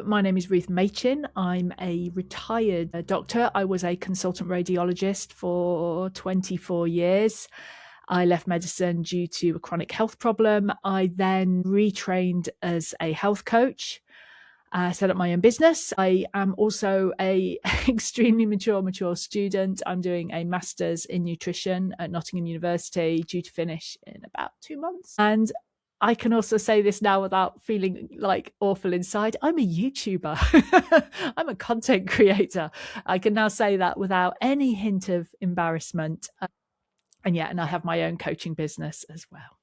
My name is Ruth Machin. I'm a retired doctor. I was a consultant radiologist for 24 years. I left medicine due to a chronic health problem. I then retrained as a health coach, set up my own business. I am also a extremely mature student. I'm doing a master's in nutrition at Nottingham University, due to finish in about 2 months. And I can also say this now without feeling like awful inside. I'm a YouTuber. I'm a content creator. I can now say that without any hint of embarrassment. And I have my own coaching business as well.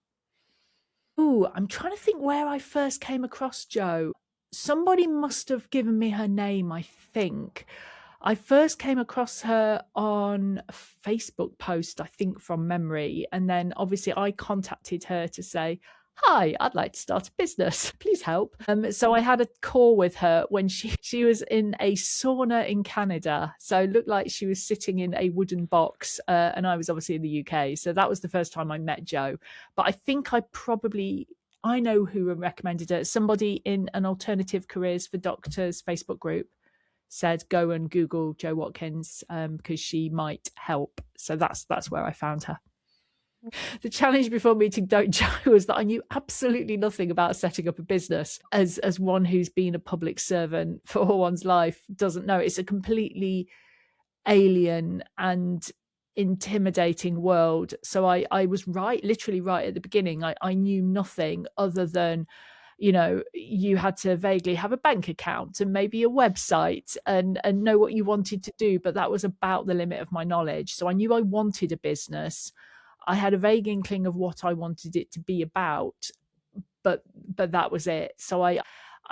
Ooh, I'm trying to think where I first came across Jo. Somebody must have given me her name, I think. I first came across her on a Facebook post, I think from memory. And then obviously I contacted her to say, hi, I'd like to start a business. Please help. So I had a call with her when she was in a sauna in Canada. So it looked like she was sitting in a wooden box. And I was obviously in the UK. So that was the first time I met Jo. But I think I know who recommended her. Somebody in an Alternative Careers for Doctors Facebook group said, go and Google Jo Watkins because she might help. So that's where I found her. The challenge before meeting Dr Jo was that I knew absolutely nothing about setting up a business. As one who's been a public servant for all one's life doesn't know, it's a completely alien and intimidating world. So I was literally right at the beginning. I knew nothing other than, you had to vaguely have a bank account and maybe a website and know what you wanted to do. But that was about the limit of my knowledge. So I knew I wanted a business. I had a vague inkling of what I wanted it to be about, but that was it. So I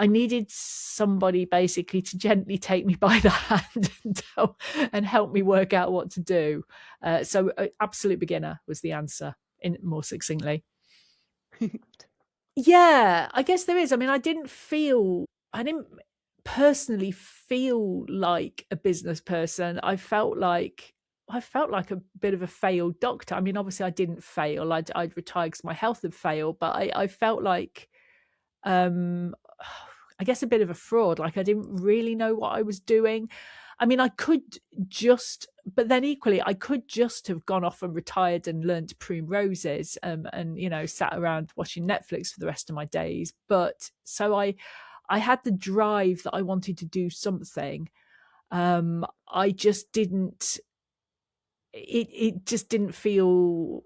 needed somebody basically to gently take me by the hand and help me work out what to do. So absolute beginner was the answer, in more succinctly. Yeah, I guess there is. I mean, I didn't personally feel like a business person. I felt like a bit of a failed doctor. I mean, obviously I didn't fail. I'd retired because my health had failed, but I felt like, I guess a bit of a fraud. Like I didn't really know what I was doing. I mean, but then equally, I could just have gone off and retired and learned to prune roses and sat around watching Netflix for the rest of my days. But so I had the drive that I wanted to do something. I just didn't. It just didn't feel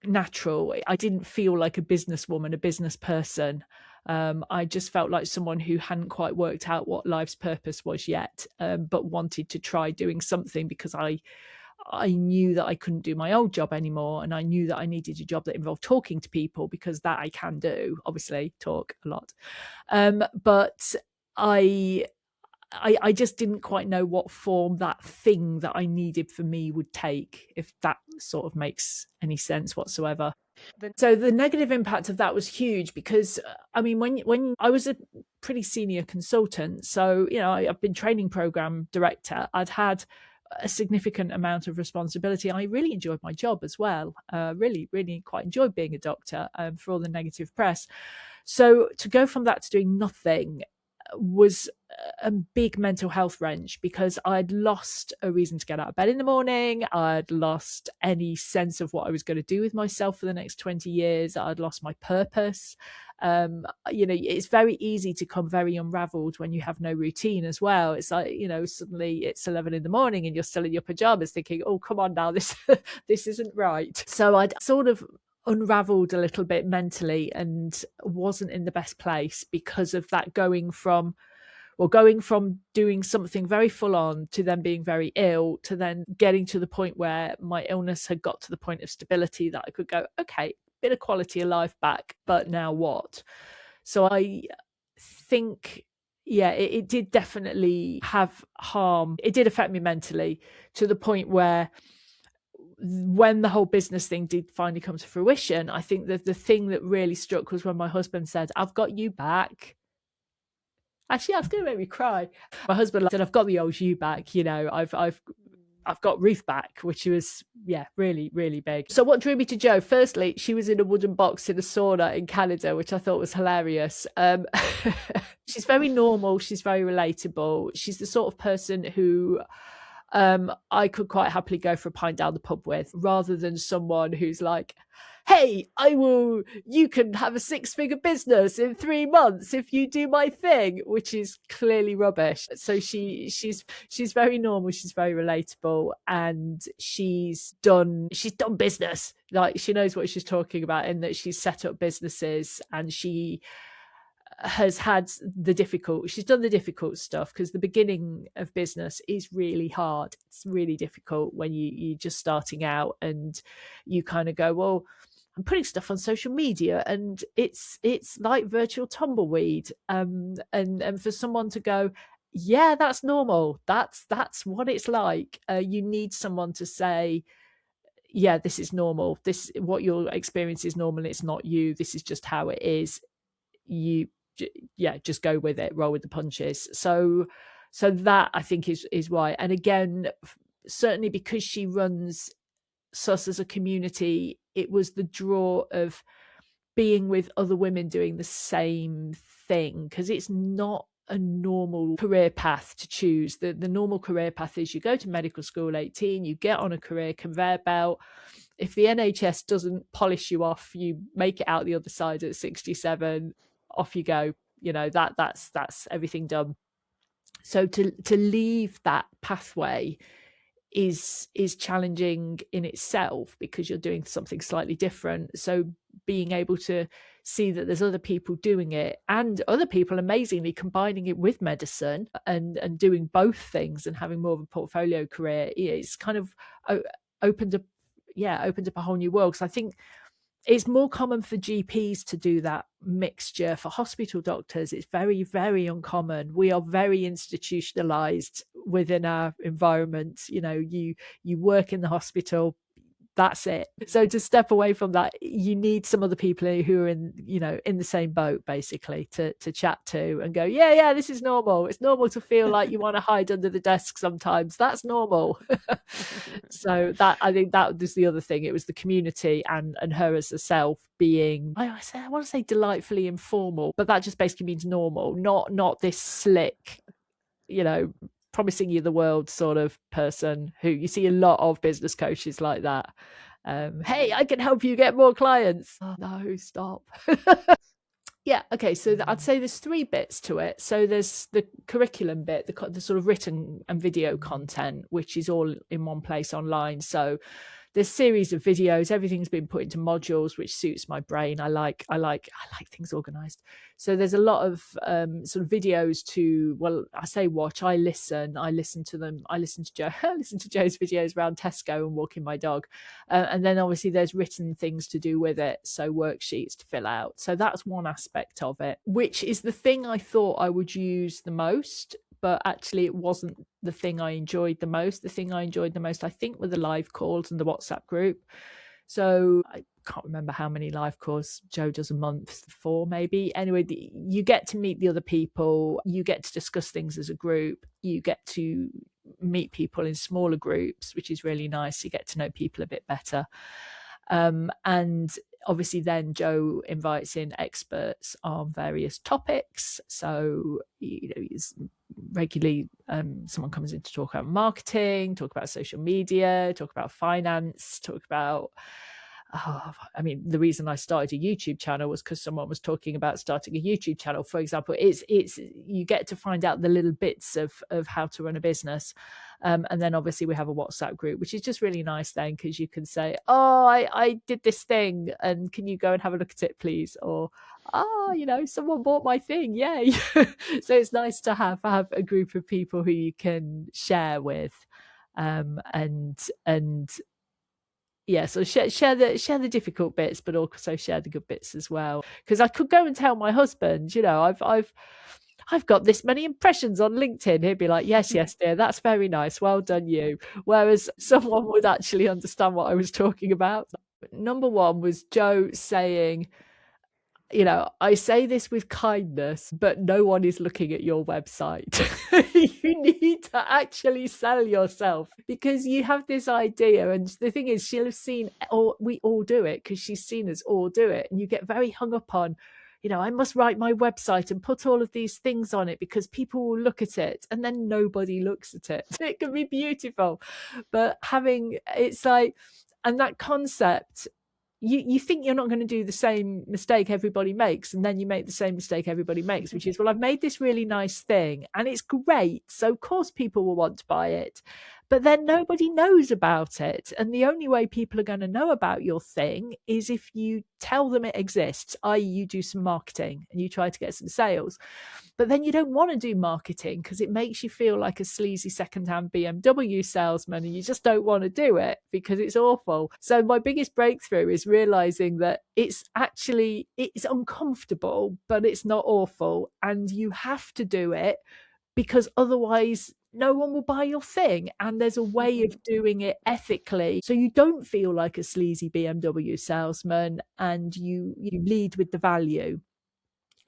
natural. I didn't feel like a businesswoman, a business person. I just felt like someone who hadn't quite worked out what life's purpose was yet, but wanted to try doing something because I knew that I couldn't do my old job anymore. And I knew that I needed a job that involved talking to people, because that I can do, obviously talk a lot. But I just didn't quite know what form that thing that I needed for me would take, if that sort of makes any sense whatsoever. So the negative impact of that was huge because, I mean, when I was a pretty senior consultant, so, I've been training program director, I'd had a significant amount of responsibility. I really enjoyed my job as well. Really, really quite enjoyed being a doctor, for all the negative press. So to go from that to doing nothing was a big mental health wrench, because I'd lost a reason to get out of bed in the morning. I'd lost any sense of what I was going to do with myself for the next 20 years. I'd lost my purpose. It's very easy to come very unraveled when you have no routine as well. It's like, suddenly it's 11 in the morning and you're still in your pajamas thinking, oh, come on now, this isn't right. So I'd sort of unraveled a little bit mentally and wasn't in the best place because of that, going from doing something very full on to then being very ill, to then getting to the point where my illness had got to the point of stability that I could go, okay, bit of quality of life back, but now what? So I think, it did definitely have harm. It did affect me mentally, to the point where when the whole business thing did finally come to fruition, I think that the thing that really struck was when my husband said, I've got you back. Actually, that's going to make me cry. My husband said, I've got the old you back. I've I've got Ruth back, which was, yeah, really, really big. So what drew me to Jo? Firstly, she was in a wooden box in a sauna in Canada, which I thought was hilarious. She's very normal. She's very relatable. She's the sort of person who I could quite happily go for a pint down the pub with, rather than someone who's like, hey, you can have a 6-figure business in 3 months if you do my thing, which is clearly rubbish. So she's very normal, she's very relatable, and she's done business. Like, she knows what she's talking about, in that she's set up businesses, and she has had she's done the difficult stuff, because the beginning of business is really hard. It's really difficult when you're just starting out, and you kind of go, well, I'm putting stuff on social media and it's like virtual tumbleweed. And for someone to go, yeah, that's normal. That's what it's like. You need someone to say, yeah, this is normal. What your experience is normal. It's not you. This is just how it is. Just go with it, roll with the punches. So that, I think, is why. And again, certainly because she runs SUS as a community, it was the draw of being with other women doing the same thing, because it's not a normal career path to choose. The normal career path is you go to medical school 18, you get on a career conveyor belt. If the NHS doesn't polish you off, you make it out the other side at 67, off you go. That's everything done. So to leave that pathway is challenging in itself, because you're doing something slightly different. So being able to see that there's other people doing it, and other people amazingly combining it with medicine, and doing both things, and having more of a portfolio career, it's kind of opened up a whole new world. Because I think it's more common for GPs to do that mixture. For hospital doctors, it's very, very uncommon. We are very institutionalized within our environment. You work in the hospital, that's it. So to step away from that, you need some other people who are in the same boat, basically, to chat to and go, yeah, this is normal. It's normal to feel like you want to hide under the desk sometimes. That's normal. So that, I think, that was the other thing. It was the community and her as herself being, I want to say delightfully informal, but that just basically means normal, not this slick, promising you the world sort of person, who you see a lot of business coaches like that. Hey, I can help you get more clients. Oh, no, stop. Yeah, okay, so I'd say there's 3 bits to it. So there's the curriculum bit, the sort of written and video content, which is all in one place online. So there's series of videos. Everything's been put into modules, which suits my brain. I like things organized. So there's a lot of sort of videos to, well, I say watch, I listen to them. I listen to Jo. I listen to Jo's videos around Tesco and walking my dog. And then obviously there's written things to do with it. So worksheets to fill out. So that's one aspect of it, which is the thing I thought I would use the most. But actually it wasn't the thing I enjoyed the most. The thing I enjoyed the most, I think, were the live calls and the WhatsApp group. So I can't remember how many live calls Jo does a month, 4 maybe. Anyway, you get to meet the other people. You get to discuss things as a group. You get to meet people in smaller groups, which is really nice. You get to know people a bit better. And obviously then Jo invites in experts on various topics. So, regularly someone comes in to talk about marketing, talk about social media, talk about finance, talk about the reason I started a YouTube channel was because someone was talking about starting a YouTube channel, for example. It's you get to find out the little bits of how to run a business. And then obviously we have a WhatsApp group, which is just really nice then, because you can say, oh, I did this thing, and can you go and have a look at it, please? Or, someone bought my thing, yay. So it's nice to have a group of people who you can share with, and yeah, so share the difficult bits, but also share the good bits as well. Because I could go and tell my husband, I've got this many impressions on LinkedIn. He'd be like, yes, dear, that's very nice. Well done, you. Whereas someone would actually understand what I was talking about. Number 1 was Jo saying, you know, I say this with kindness, but no one is looking at your website. You need to actually sell yourself because you have this idea. And the thing is, she'll have seen, or we all do it because she's seen us all do it. And you get very hung up on, you know, I must write my website and put all of these things on it because people will look at it, and then nobody looks at it. It can be beautiful, but it's like, and that concept, you think you're not going to do the same mistake everybody makes, and then you make the same mistake everybody makes, which is, well, I've made this really nice thing and it's great, so of course people will want to buy it, but then nobody knows about it. And the only way people are going to know about your thing is if you tell them it exists, i.e. you do some marketing and you try to get some sales. But then you don't want to do marketing because it makes you feel like a sleazy secondhand BMW salesman, and you just don't want to do it because it's awful. So my biggest breakthrough is realizing that it's uncomfortable, but it's not awful. And you have to do it because otherwise no one will buy your thing. And there's a way of doing it ethically so you don't feel like a sleazy BMW salesman, and you lead with the value.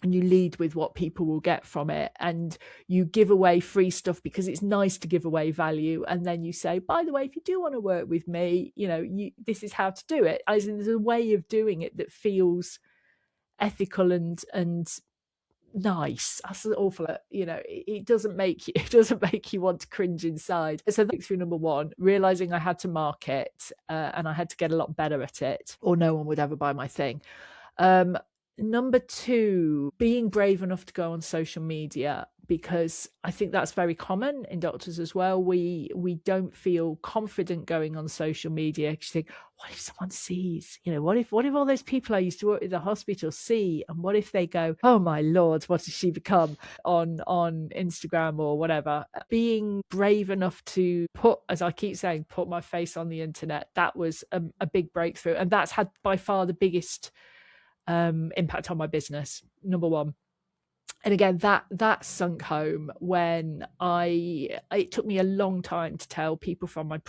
And you lead with what people will get from it, and you give away free stuff because it's nice to give away value. And then you say, by the way, if you do want to work with me, you know, this is how to do it. As in, there's a way of doing it that feels ethical and nice. That's awful. You know, it doesn't make you want to cringe inside. So that's through number one, realizing I had to market and I had to get a lot better at it, or no one would ever buy my thing. Number two, being brave enough to go on social media, because I think that's very common in doctors as well. We don't feel confident going on social media because you think, what if someone sees? You know, what if all those people I used to work with at the hospital see? And what if they go, oh my Lord, what has she become on Instagram or whatever? Being brave enough to put, as I keep saying, put my face on the internet, that was a big breakthrough. And that's had by far the biggest impact on my business, number one. And again, that sunk home when it took me a long time to tell people from my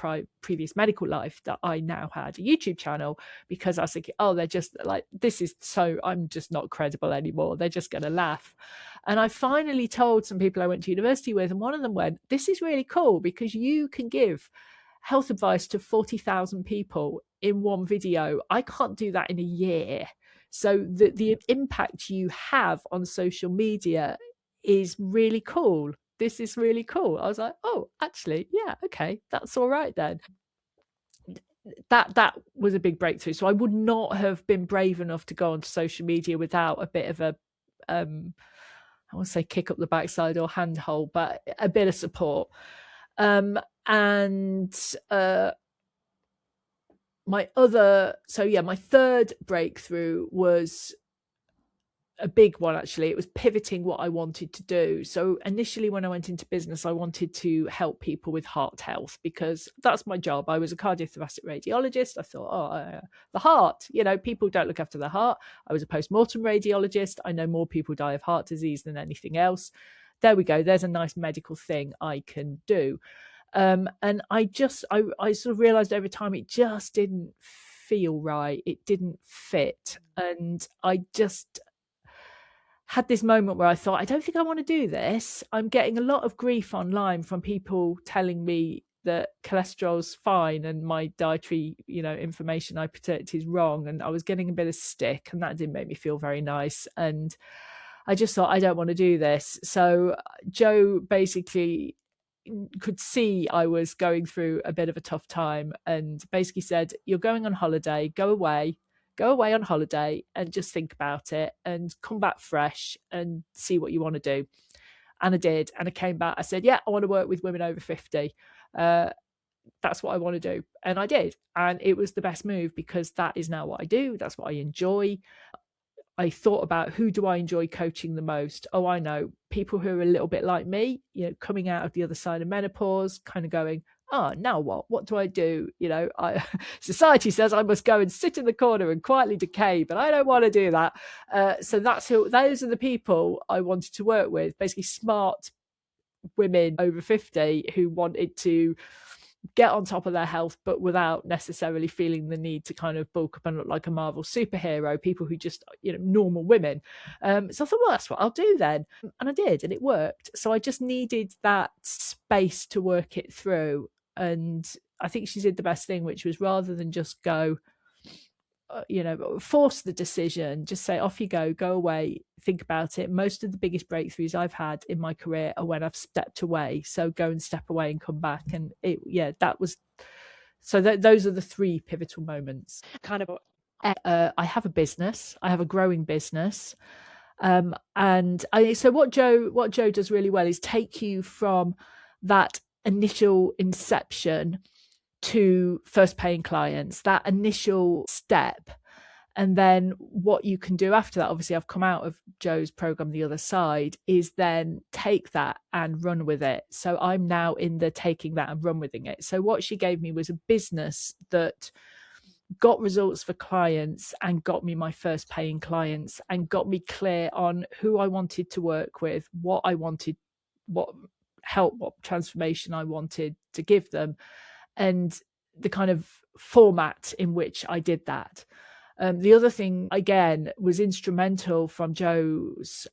previous medical life that I now had a YouTube channel, because I was thinking, oh, they're just like, this is so, I'm just not credible anymore. They're just going to laugh. And I finally told some people I went to university with, and one of them went, this is really cool because you can give health advice to 40,000 people in one video. I can't do that in a year. So the impact you have on social media is really cool. This is really cool. I was like, oh, actually, yeah, okay, that's all right then. That was a big breakthrough. So I would not have been brave enough to go onto social media without a bit of a, I won't say kick up the backside or handhold, but a bit of support. My third breakthrough was a big one, actually. It was pivoting what I wanted to do. So initially when I went into business, I wanted to help people with heart health because that's my job. I was a cardiothoracic radiologist. I thought, the heart, you know, people don't look after the heart. I was a postmortem radiologist. I know more people die of heart disease than anything else. There we go. There's a nice medical thing I can do. And I sort of realized over time it just didn't feel right. It didn't fit. And I just had this moment where I thought, I don't think I want to do this. I'm getting a lot of grief online from people telling me that cholesterol's fine and my dietary, you know, information I protect is wrong. And I was getting a bit of stick, and that didn't make me feel very nice. And I just thought, I don't want to do this. So Jo basically could see I was going through a bit of a tough time, and basically said, you're going on holiday, go away on holiday and just think about it and come back fresh and see what you want to do. And I did. And I came back. I said, yeah, I want to work with women over 50. That's what I want to do. And I did. And it was the best move because that is now what I do. That's what I enjoy. I thought about, who do I enjoy coaching the most? Oh, I know, people who are a little bit like me, you know, coming out of the other side of menopause, kind of going, now what do I do? You know, society says I must go and sit in the corner and quietly decay, but I don't want to do that. So those are the people I wanted to work with, basically smart women over 50 who wanted to get on top of their health, but without necessarily feeling the need to kind of bulk up and look like a Marvel superhero, people who just, normal women. So I thought, well, that's what I'll do then. And I did, and it worked. So I just needed that space to work it through. And I think she did the best thing, which was rather than just go, force the decision, just say, off you go away, think about it. Most of the biggest breakthroughs I've had in my career are when I've stepped away. So go and step away and come back. And those are the three pivotal moments. I have a business. I have a growing business. So what Jo does really well is take you from that initial inception to first paying clients, that initial step. And then what you can do after that, obviously I've come out of Jo's program, The Other Side, is then take that and run with it. So I'm now in the taking that and run with it. So what she gave me was a business that got results for clients and got me my first paying clients and got me clear on who I wanted to work with, what I wanted, what help, what transformation I wanted to give them, and the kind of format in which I did that. The other thing, again, was instrumental from Jo's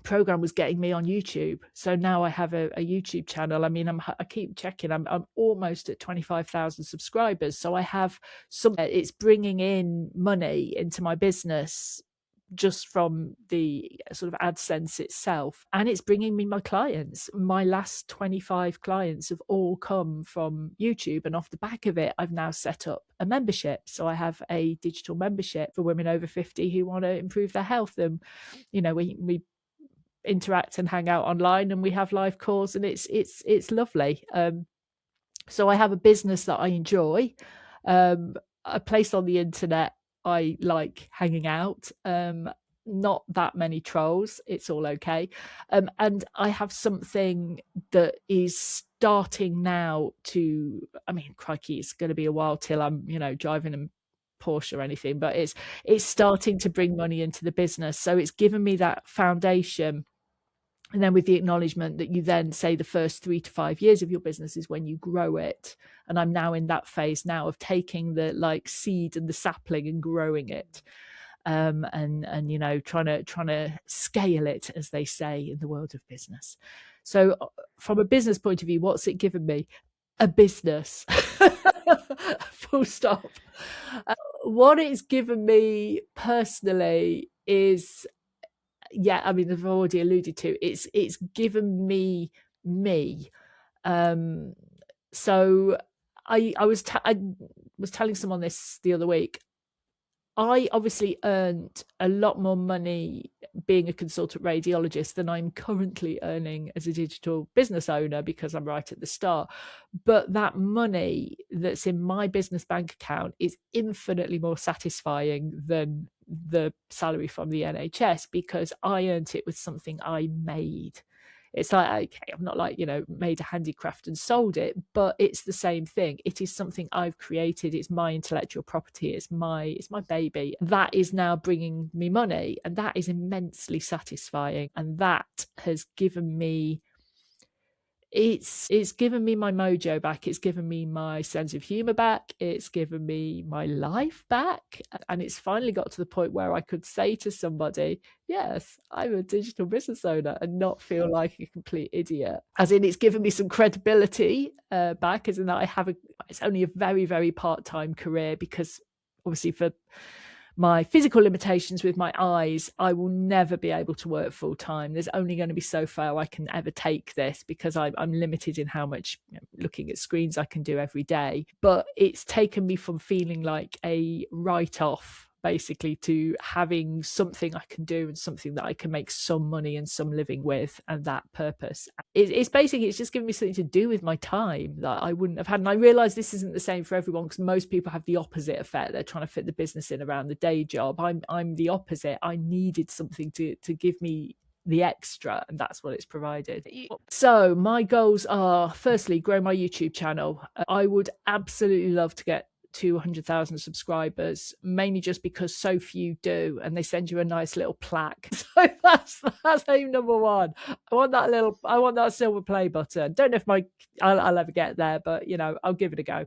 program was getting me on YouTube. So now I have a YouTube channel. I mean, I keep checking. I'm almost at 25,000 subscribers. So I have it's bringing in money into my business just from the sort of AdSense itself, and it's bringing me my clients. My last 25 clients have all come from YouTube, and off the back of it I've now set up a membership. So I have a digital membership for women over 50 who want to improve their health, and we interact and hang out online, and we have live calls, and it's lovely. So I have a business that I enjoy, a place on the internet I like hanging out, not that many trolls, it's all okay, and I have something that is starting now to, I mean, crikey, it's going to be a while till I'm driving a Porsche or anything, but it's starting to bring money into the business. So it's given me that foundation. And then with the acknowledgement that you then say the first 3 to 5 years of your business is when you grow it. And I'm now in that phase now of taking the seed and the sapling and growing it. And trying to scale it, as they say in the world of business. So from a business point of view, what's it given me? A business. Full stop. What it's given me personally is, I mean, I've already alluded to, it's given me. So I was telling someone this the other week. I obviously earned a lot more money being a consultant radiologist than I'm currently earning as a digital business owner, because I'm right at the start. But that money that's in my business bank account is infinitely more satisfying than the salary from the NHS, because I earned it with something I made. It's like, okay, I'm not made a handicraft and sold it, but it's the same thing. It is something I've created. It's my intellectual property. It's my baby. That is now bringing me money, and that is immensely satisfying. And that has given me, it's given me my mojo back. It's given me my sense of humor back. It's given me my life back. And it's finally got to the point where I could say to somebody, yes, I'm a digital business owner, and not feel like a complete idiot. As in, it's given me some credibility back, as in that it's only a very, very part-time career, because obviously for my physical limitations with my eyes, I will never be able to work full time. There's only going to be so far I can ever take this, because I'm limited in how much looking at screens I can do every day. But it's taken me from feeling like a write-off, basically, to having something I can do and something that I can make some money and some living with, and that purpose. It's just given me something to do with my time that I wouldn't have had. And I realize this isn't the same for everyone, because most people have the opposite effect. They're trying to fit the business in around the day job. I'm the opposite. I needed something to give me the extra, and that's what it's provided. So my goals are, firstly, grow my YouTube channel. I would absolutely love to get 200,000 subscribers, mainly just because so few do, and they send you a nice little plaque. So that's aim number one. I want that silver play button. Don't know if I'll ever get there, but I'll give it a go.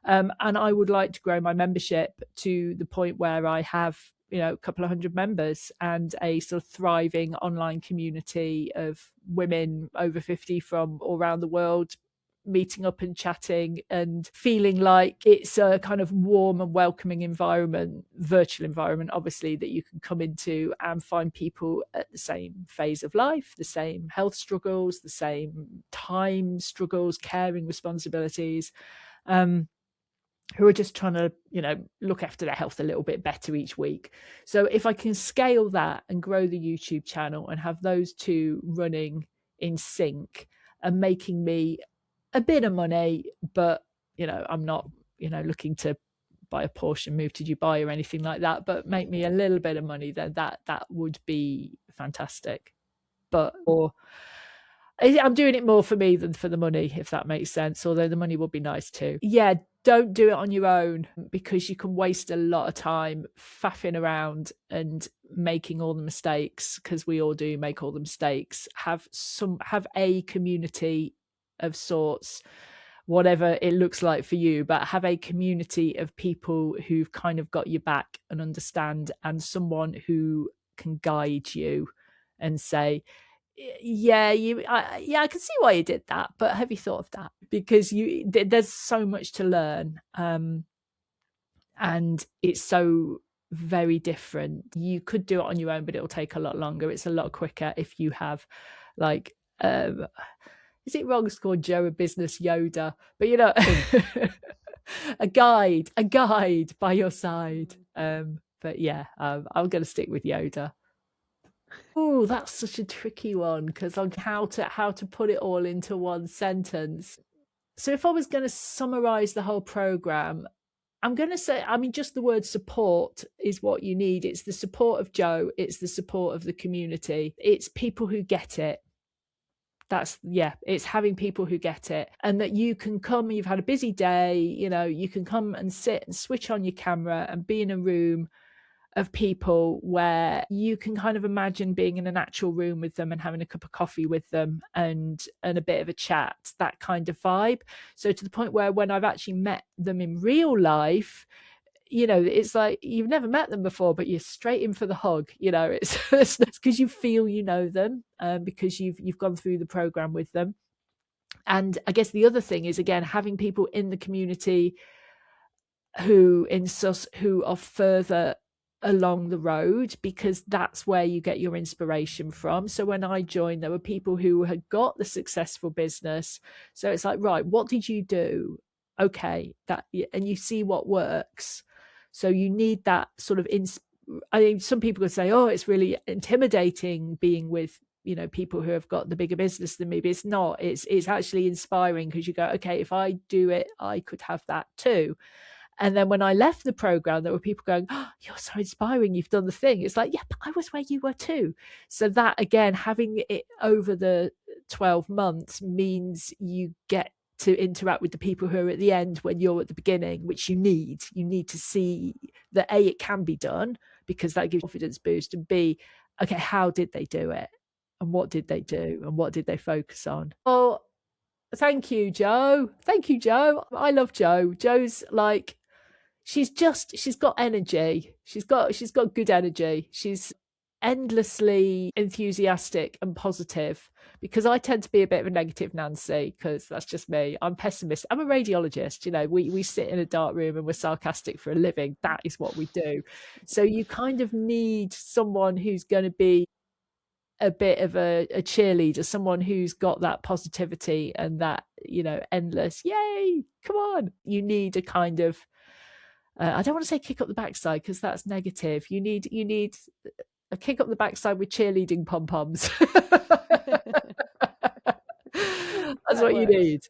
And I would like to grow my membership to the point where I have a couple of hundred members and a sort of thriving online community of women over 50 from all around the world, meeting up and chatting and feeling like it's a kind of warm and welcoming environment, virtual environment, obviously, that you can come into and find people at the same phase of life, the same health struggles, the same time struggles, caring responsibilities, who are just trying to, look after their health a little bit better each week. So if I can scale that and grow the YouTube channel and have those two running in sync and making me a bit of money, but I'm not looking to buy a Porsche and move to Dubai or anything like that, but make me a little bit of money, then that would be fantastic. But I'm doing it more for me than for the money, if that makes sense, although the money would be nice too. Yeah, don't do it on your own, because you can waste a lot of time faffing around and making all the mistakes, because we all do make all the mistakes. Have a community of sorts, whatever it looks like for you, but have a community of people who've kind of got your back and understand, and someone who can guide you and say, I can see why you did that, but have you thought of that? Because there's so much to learn, and it's so very different. You could do it on your own, but it'll take a lot longer. It's a lot quicker if you have is it wrong to call Joe a business Yoda? But a guide by your side. But yeah, I'm going to stick with Yoda. Oh, that's such a tricky one, because on how to put it all into one sentence. So if I was going to summarize the whole program, I'm going to say, just the word support is what you need. It's the support of Joe. It's the support of the community. It's people who get it. It's having people who get it, and that you can come, you've had a busy day, you can come and sit and switch on your camera and be in a room of people where you can kind of imagine being in an actual room with them and having a cup of coffee with them and a bit of a chat, that kind of vibe. So to the point where when I've actually met them in real life, it's like you've never met them before, but you're straight in for the hug. It's because you feel them, because you've gone through the program with them. And I guess the other thing is, again, having people in the community who are further along the road, because that's where you get your inspiration from. So when I joined, there were people who had got the successful business. So it's like, right, what did you do? Okay, and you see what works. So you need that sort of some people could say, oh, it's really intimidating being with people who have got the bigger business than me. But it's not. It's actually inspiring, because you go, okay, if I do it, I could have that too. And then when I left the program, there were people going, oh, you're so inspiring, you've done the thing. It's like, yeah, but I was where you were too. So that, again, having it over the 12 months means you get to interact with the people who are at the end when you're at the beginning, which you need. You need to see that A, it can be done, because that gives you a confidence boost, and B, okay, how did they do it? And what did they do? And what did they focus on? Oh, thank you, Joe. Thank you, Joe. I love Joe. Joe's like, she's got energy. She's got good energy. She's endlessly enthusiastic and positive, because I tend to be a bit of a negative Nancy, because that's just me. I'm pessimist. I'm a radiologist. We sit in a dark room and we're sarcastic for a living. That is what we do. So you kind of need someone who's going to be a bit of a cheerleader, someone who's got that positivity and that, endless, yay, come on. You need a kind of, I don't want to say kick up the backside, because that's negative. You need a kick up the backside with cheerleading pom-poms. That's what you need.